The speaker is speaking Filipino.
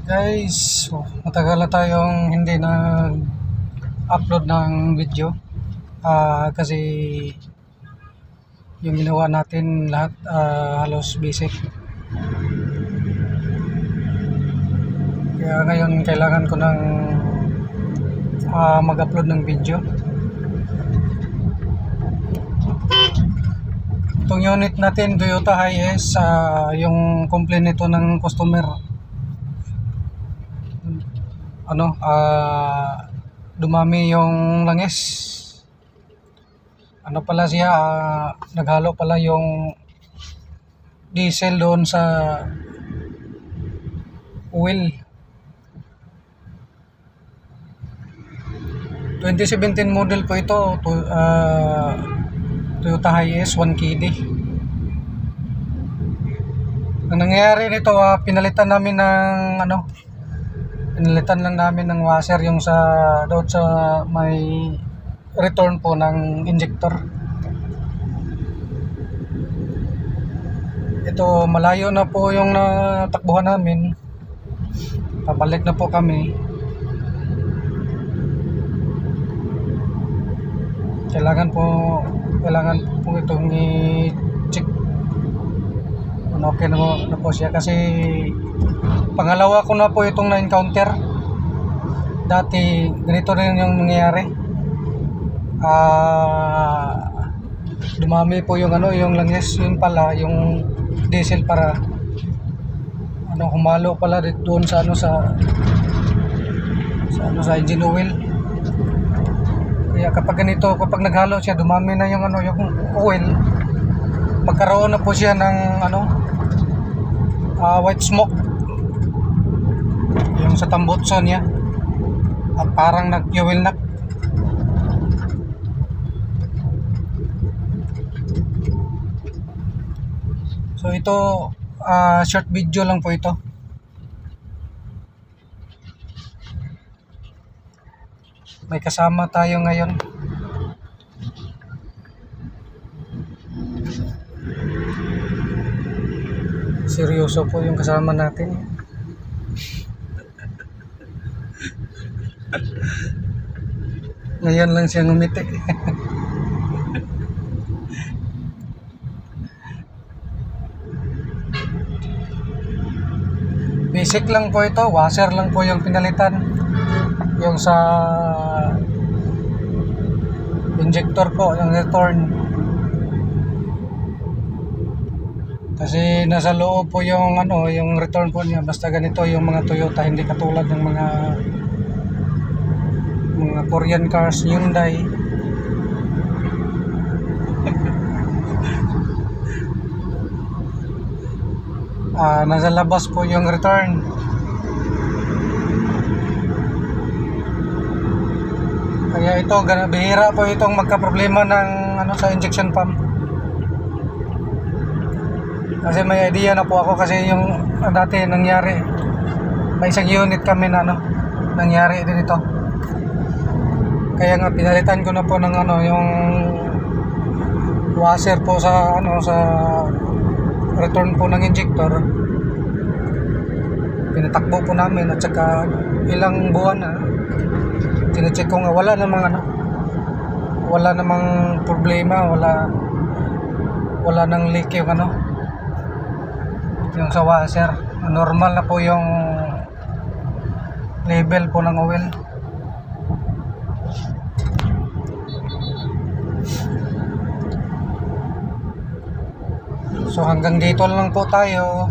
Guys, matagal na tayong hindi na-upload ng video. Kasi yung ginawa natin lahat halos busy. Kaya ngayon kailangan ko ng mag-upload ng video. Itong unit natin, Toyota Hiace, yung complaint nito ng customer, dumami yung langis. Pala siya, naghalo pala yung diesel doon sa oil. 2017 model po ito, Toyota Hiace 1KD. Ang nangyayari nito, pinalitan namin lang namin ng washer yung doon sa may return po ng injector. Ito, malayo na po yung natakbuhan namin. Pabalik na po kami. Kailangan po itong i-check kung okay na po siya, kasi pangalawa ko na po itong na-encounter. Dati ganito rin yung nangyayari. Dumami po yung yung langis. Yun pala yung diesel, para humalo pala doon sa engine oil. Kaya kapag naghalo siya, dumami na yung oil, magkaroon na po siya ng white smoke yung sa tambutso niya, at parang nag-fuel na. So ito, short video lang po ito. May kasama tayo ngayon. Seryoso po yung kasama natin. Ngayon lang siya ngumiti. Basic lang po ito, washer lang po yung pinalitan. Yung sa injector po, yung return. Kasi nasa loob po yung yung return po niya. Basta ganito yung mga Toyota, hindi katulad ng mga Korean cars, Hyundai. Nasa labas po yung return. Kaya ito, bihira po itong magka-problema ng sa injection pump. Kasi may idea na po ako, kasi yung dati nangyari, may isang unit kami na nangyari din ito. Kaya nga pinalitan ko na po ng yung washer po sa return po ng injector. Pinatakbo po namin, at saka ilang buwan na tine-check ko nga wala namang problema, wala nang leak yung yung sa washer. Normal na po yung level po ng oil. So hanggang dito lang po tayo.